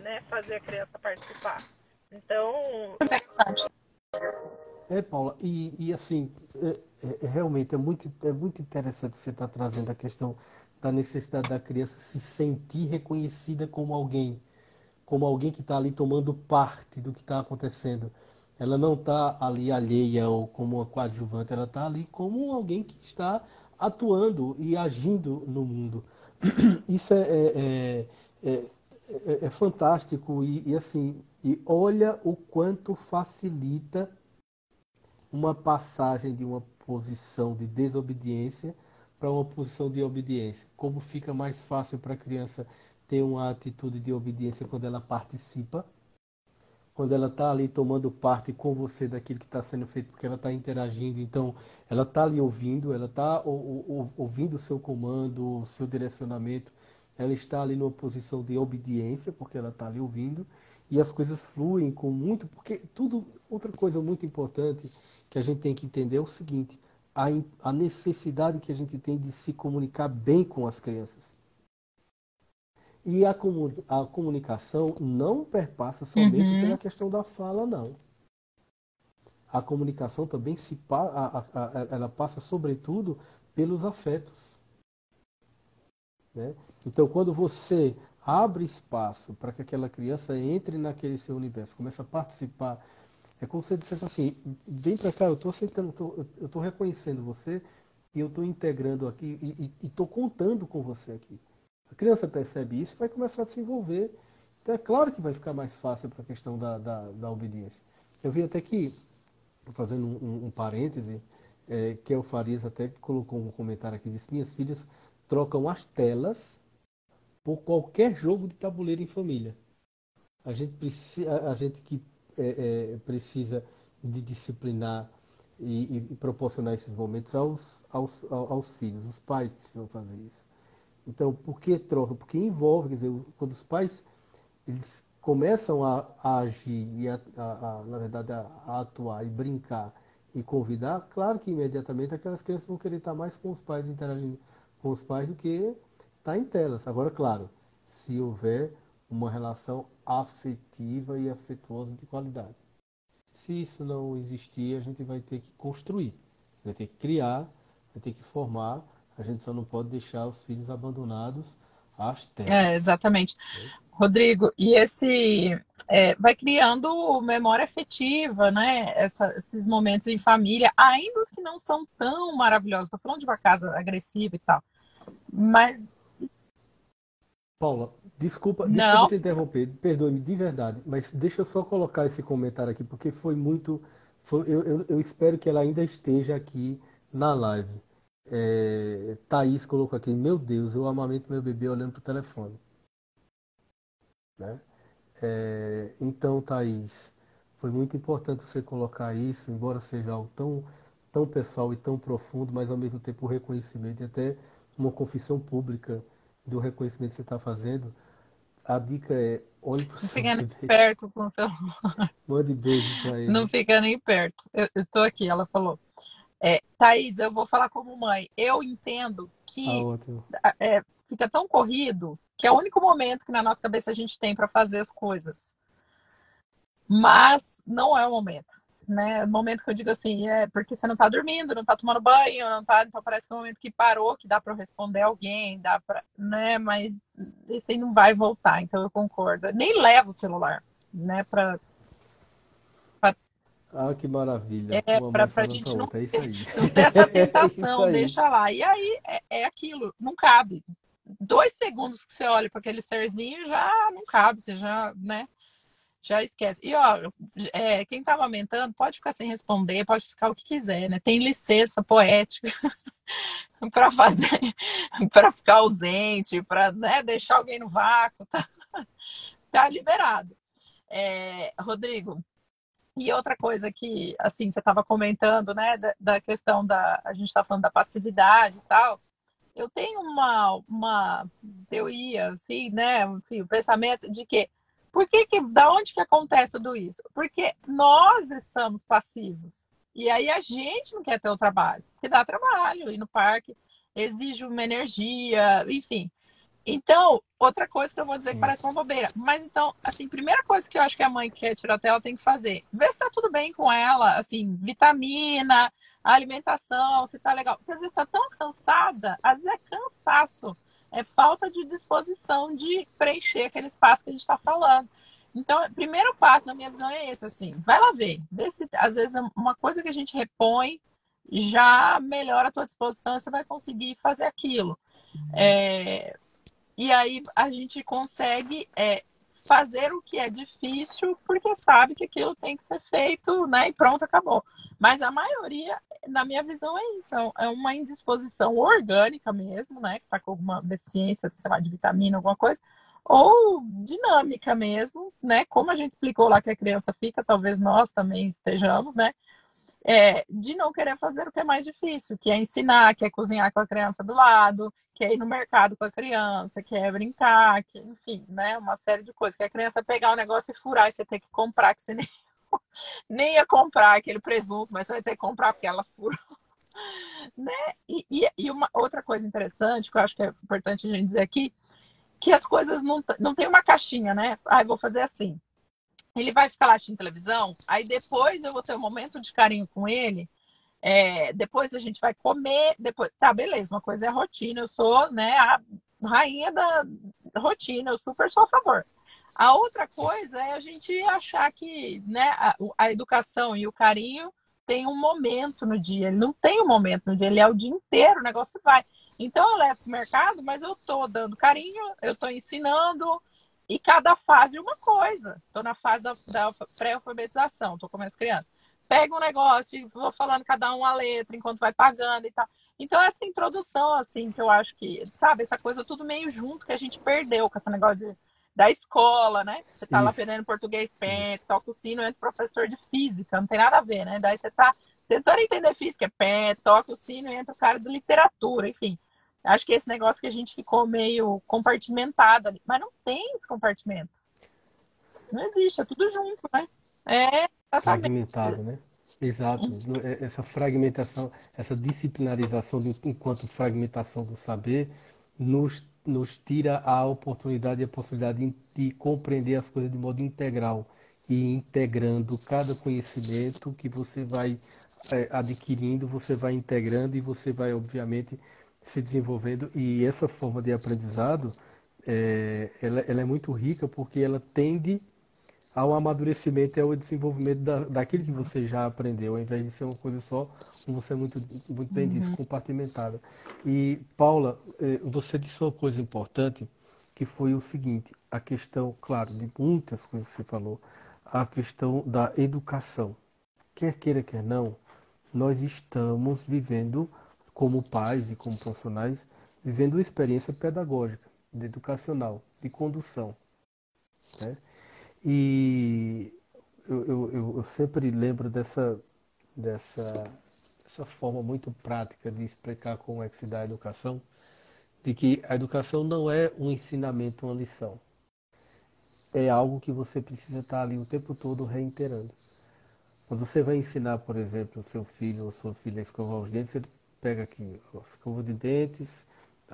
né, fazer a criança participar. Então, interessante. Paula, e assim, realmente é muito interessante você estar trazendo a questão da necessidade da criança se sentir reconhecida como alguém que está ali tomando parte do que está acontecendo. Ela não está ali alheia ou como uma coadjuvante, ela está ali como alguém que está atuando e agindo no mundo. Isso é fantástico e assim, e olha o quanto facilita uma passagem de uma posição de desobediência para uma posição de obediência. Como fica mais fácil para a criança ter uma atitude de obediência quando ela participa, quando ela está ali tomando parte com você daquilo que está sendo feito, porque ela está interagindo, então ela está ali ouvindo, ela está ouvindo o seu comando, o seu direcionamento, ela está ali numa posição de obediência, porque ela está ali ouvindo, e as coisas fluem com muito, porque tudo, outra coisa muito importante que a gente tem que entender é o seguinte, a necessidade que a gente tem de se comunicar bem com as crianças. E a comunicação não perpassa somente pela questão da fala, não. A comunicação também ela passa, sobretudo, pelos afetos. Né? Então, quando você abre espaço para que aquela criança entre naquele seu universo, começa a participar, é como se você dissesse assim, vem para cá, eu estou aceitando, eu estou reconhecendo você e eu estou integrando aqui e estou contando com você aqui. A criança percebe isso e vai começar a se envolver. Então é claro que vai ficar mais fácil para a questão da obediência. Eu vi até que, fazendo um parêntese, que o Farias até colocou um comentário aqui, disse, minhas filhas trocam as telas por qualquer jogo de tabuleiro em família. A gente que precisa de disciplinar e proporcionar esses momentos aos filhos. Os pais precisam fazer isso. Então, por que troca? Porque envolve, quer dizer, quando os pais eles começam a agir e na verdade a atuar e brincar e convidar, claro que imediatamente aquelas crianças vão querer estar mais com os pais, interagindo com os pais do que estar em telas. Agora, claro, se houver uma relação afetiva e afetuosa de qualidade. Se isso não existir, a gente vai ter que construir, vai ter que criar, vai ter que formar. A gente só não pode deixar os filhos abandonados às telas. Exatamente. Rodrigo, e vai criando memória afetiva, né? Esses momentos em família, ainda os que não são tão maravilhosos. Estou falando de uma casa agressiva e tal. Mas. Paula, desculpa Não. te interromper, perdoe-me de verdade, mas deixa eu só colocar esse comentário aqui, porque foi muito. Eu espero que ela ainda esteja aqui na live. Thaís colocou aqui, meu Deus, eu amamento meu bebê olhando para o telefone. Né? Então, Thaís, foi muito importante você colocar isso, embora seja algo tão pessoal e tão profundo, mas ao mesmo tempo o reconhecimento e até uma confissão pública do reconhecimento que você está fazendo. A dica é, olhe para o Não seu fica nem bebê, perto com o seu. mande beijos para Não ele. fica nem perto. Eu tô aqui, ela falou. Thaís, eu vou falar como mãe. Eu entendo Ah, que ótimo. fica tão corrido que é o único momento que na nossa cabeça a gente tem para fazer as coisas. Mas não é o momento. Né? O momento que eu digo assim, porque você não tá dormindo, não tá tomando banho, não tá, então parece que é um momento que parou, que dá para responder alguém, dá para, né, mas esse aí não vai voltar, então eu concordo. Nem leva o celular, né, para Ah, que maravilha. Uma mãe para a falando para gente outra, é isso aí. não ter essa É isso tentação, aí. deixa lá. E aí é aquilo, não cabe. 2 segundos que você olha para aquele serzinho, já não cabe, você já, né? Já esquece. E, ó, quem tá amamentando pode ficar sem responder, pode ficar o que quiser, né? Tem licença poética para fazer, para ficar ausente, para, né, deixar alguém no vácuo, tá liberado. Rodrigo, e outra coisa que, assim, você estava comentando, né, da questão a gente está falando da passividade e tal. Eu tenho uma teoria, assim, né, enfim, o pensamento de que, da onde que acontece tudo isso? Porque nós estamos passivos. E aí a gente não quer ter o trabalho, porque dá trabalho, ir no parque exige uma energia, enfim. Então, outra coisa que eu vou dizer que Sim. parece uma bobeira. Mas então, assim, primeira coisa que eu acho que a mãe que quer tirar dela tem que fazer, ver se tá tudo bem com ela, assim, vitamina, alimentação, se tá legal. Porque às vezes tá tão cansada, às vezes é cansaço, é falta de disposição de preencher aquele espaço que a gente está falando. Então, o primeiro passo, na minha visão, é esse, assim, vai lá ver. Vê se, às vezes, uma coisa que a gente repõe já melhora a tua disposição e você vai conseguir fazer aquilo. É, e aí a gente consegue fazer o que é difícil porque sabe que aquilo tem que ser feito, né? E pronto, acabou. Mas a maioria, na minha visão, é isso. É uma indisposição orgânica mesmo, né? Que está com alguma deficiência, sei lá, de vitamina, alguma coisa. Ou dinâmica mesmo, né? Como a gente explicou lá que a criança fica, talvez nós também estejamos, né? De não querer fazer o que é mais difícil, que é ensinar, que é cozinhar com a criança do lado, que é ir no mercado com a criança, que é brincar, que, enfim, né? Uma série de coisas. Que a criança pegar o negócio e furar e você ter que comprar, que você nem, nem ia comprar aquele presunto, mas você vai ter que comprar porque ela fura, né? E uma outra coisa interessante, que eu acho que é importante a gente dizer aqui, que as coisas não tem uma caixinha, né? Ah, eu vou fazer assim. Ele vai ficar lá assistindo televisão, aí depois eu vou ter um momento de carinho com ele, depois a gente vai comer, depois, tá, beleza, uma coisa é a rotina, eu sou, né, a rainha da rotina, eu super sou a favor. A outra coisa é a gente achar que, né, a educação e o carinho tem um momento no dia, ele não tem um momento no dia, ele é o dia inteiro, o negócio vai. Então eu levo pro mercado, mas eu tô dando carinho, eu tô ensinando, e cada fase uma coisa. Tô na fase da pré-alfabetização, tô com as crianças. Pega um negócio e vou falando cada um a letra enquanto vai pagando e tal. Então, essa introdução, assim, que eu acho que, sabe, essa coisa tudo meio junto que a gente perdeu com esse negócio da escola, né? Você tá lá Isso, aprendendo português, pé, isso. toca o sino, entra o professor de física, não tem nada a ver, né? Daí você tá tentando entender física, pé, toca o sino, entra o cara de literatura, enfim. Acho que esse negócio que a gente ficou meio compartimentado ali, mas não tem esse compartimento. Não existe, é tudo junto, né? Exatamente. Fragmentado, né? Exato. Essa fragmentação, essa disciplinarização enquanto fragmentação do saber nos tira a oportunidade e a possibilidade de compreender as coisas de modo integral e integrando cada conhecimento que você vai adquirindo, você vai integrando e você vai, obviamente, se desenvolvendo. E essa forma de aprendizado, ela é muito rica porque ela tende ao amadurecimento e ao desenvolvimento daquilo que você já aprendeu, ao invés de ser uma coisa só, como você muito bem disse, Uhum. compartimentada. E, Paula, você disse uma coisa importante, que foi o seguinte, a questão, claro, de muitas coisas que você falou, a questão da educação. Quer queira, quer não, nós estamos vivendo, como pais e como profissionais, vivendo uma experiência pedagógica, educacional, de condução, né? E eu sempre lembro dessa, dessa forma muito prática de explicar como é que se dá a educação, de que a educação não é um ensinamento, uma lição. É algo que você precisa estar ali o tempo todo reiterando. Quando você vai ensinar, por exemplo, o seu filho ou sua filha a escovar os dentes, você pega aqui a escova de dentes,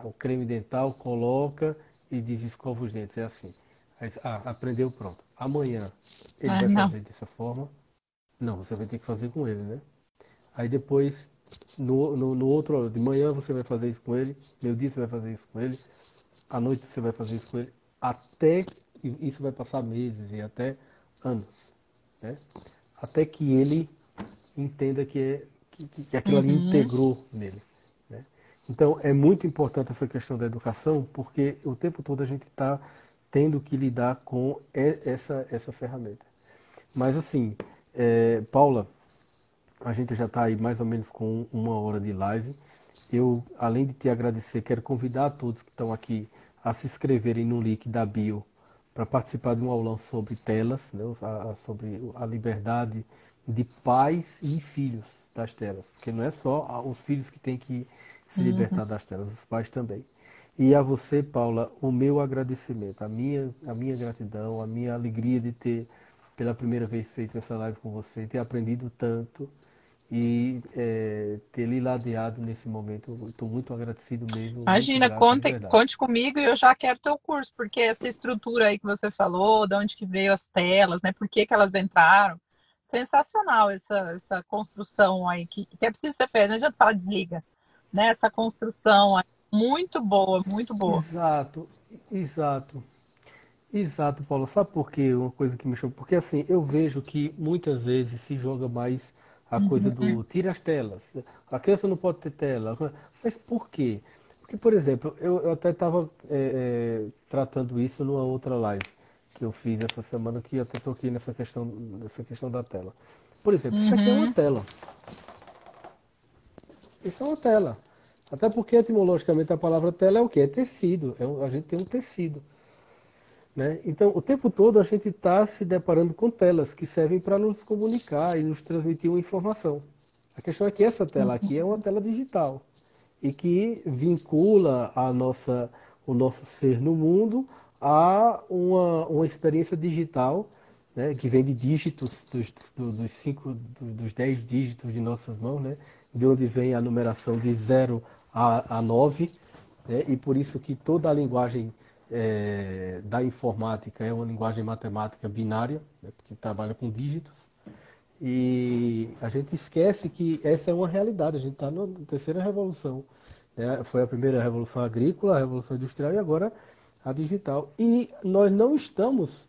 o creme dental, coloca e diz escova os dentes. É assim. Aí, aprendeu, pronto. Amanhã ele vai Não. fazer dessa forma. Não, você vai ter que fazer com ele, né? Aí depois, no outro, de manhã você vai fazer isso com ele, meio-dia você vai fazer isso com ele, à noite você vai fazer isso com ele, até, e isso vai passar meses e até anos, né? Até que ele entenda que aquilo ali Uhum. integrou nele, né? Então, é muito importante essa questão da educação, porque o tempo todo a gente está tendo que lidar com essa ferramenta. Mas assim, Paula, a gente já está aí mais ou menos com 1 hora de live. Eu, além de te agradecer, quero convidar a todos que estão aqui a se inscreverem no link da bio para participar de um aulão sobre telas, né, sobre a liberdade de pais e filhos das telas. Porque não é só os filhos que têm que se Uhum. libertar das telas, os pais também. E a você, Paula, o meu agradecimento, a minha gratidão, a minha alegria de ter pela primeira vez feito essa live com você, ter aprendido tanto e ter lhe ladeado nesse momento. Estou muito agradecido mesmo, muito Imagina, grato de verdade. conte comigo e eu já quero teu curso, porque essa estrutura aí que você falou, de onde que veio as telas, né? Por que que elas entraram? Sensacional essa construção aí, que é preciso ser feita, não adianta falar desliga, né? Essa construção aí, muito boa, muito boa. Exato, exato, exato, Paulo. Sabe por quê? Uma coisa que me chama. Porque assim, eu vejo que muitas vezes se joga mais a coisa Uhum, do tira as telas. A criança não pode ter tela. Mas por quê? Porque, por exemplo, eu até estava tratando isso numa outra live que eu fiz essa semana, que eu até toquei nessa questão da tela. Por exemplo, isso aqui é uma uhum. tela. Isso é uma tela. Até porque etimologicamente a palavra tela é o quê? É tecido. A gente tem um tecido. Né? Então, o tempo todo a gente está se deparando com telas que servem para nos comunicar e nos transmitir uma informação. A questão é que essa tela aqui é uma tela digital e que vincula o nosso ser no mundo a uma experiência digital, né, que vem de dígitos, dos 10 dígitos de nossas mãos, né, de onde vem a numeração de 0 a 9, né, e por isso que toda a linguagem da informática é uma linguagem matemática binária, né, porque trabalha com dígitos. E a gente esquece que essa é uma realidade. A gente está na terceira revolução, né? Foi a primeira revolução agrícola, a revolução industrial e agora a digital. E nós não estamos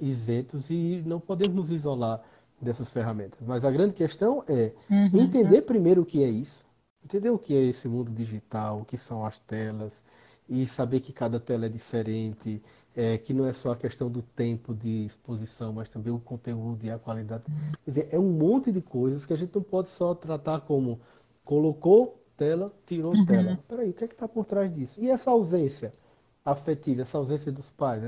isentos e não podemos nos isolar dessas ferramentas. Mas a grande questão é Uhum. entender primeiro o que é isso, entender o que é esse mundo digital, o que são as telas, e saber que cada tela é diferente, que não é só a questão do tempo de exposição, mas também o conteúdo e a qualidade. Quer dizer, é um monte de coisas que a gente não pode só tratar como colocou tela, tirou tela. Uhum. Peraí, o que é que está por trás disso? E essa ausência afetiva, essa ausência dos pais,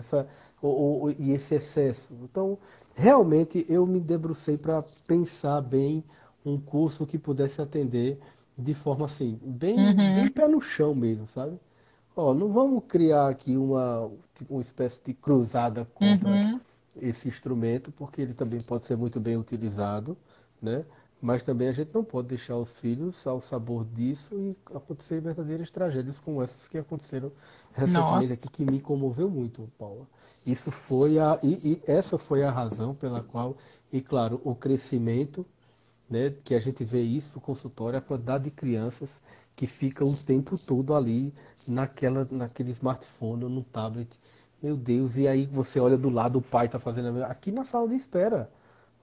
e esse excesso? Então, realmente eu me debrucei para pensar bem um curso que pudesse atender de forma assim, bem, bem Uhum. pé no chão mesmo, sabe? Ó, não vamos criar aqui tipo, uma espécie de cruzada contra Uhum. esse instrumento, porque ele também pode ser muito bem utilizado, né? Mas também a gente não pode deixar os filhos ao sabor disso e acontecer verdadeiras tragédias como essas que aconteceram recentemente aqui, Nossa. que me comoveu muito, Paula. Isso foi e essa foi a razão pela qual, e claro, o crescimento, né, que a gente vê isso no consultório, a quantidade de crianças que ficam o tempo todo ali naquele smartphone ou no tablet. Meu Deus, e aí você olha do lado, o pai está fazendo aqui na sala de espera.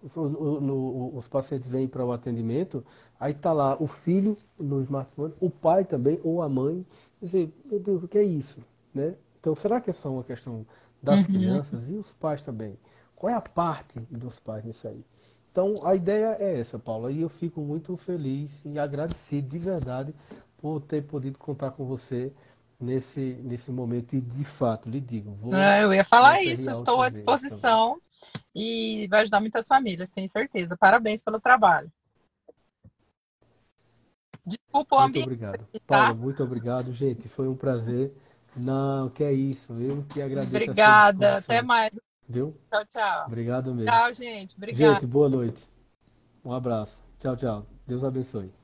Os pacientes vêm para o atendimento, aí está lá o filho no smartphone, o pai também, ou a mãe. Quer dizer, meu Deus, o que é isso? Né? Então, será que é só uma questão das Uhum. crianças e os pais também? Qual é a parte dos pais nisso aí? Então, a ideia é essa, Paula, e eu fico muito feliz e agradecido de verdade por ter podido contar com você nesse momento. E, de fato, lhe digo, vou Eu ia me falar isso, aperrear estou outras à vezes também. disposição e vai ajudar muitas famílias, tenho certeza. Parabéns pelo trabalho. Desculpa o Muito ambiente, obrigado. Paula, tá? muito obrigado. Gente, foi um prazer. Não, que é isso. Eu que agradeço a sua Obrigada. Até disposição. mais. Viu? Tchau, tchau. Obrigado mesmo. Tchau, gente. Obrigada. Gente, boa noite. Um abraço. Tchau, tchau. Deus abençoe.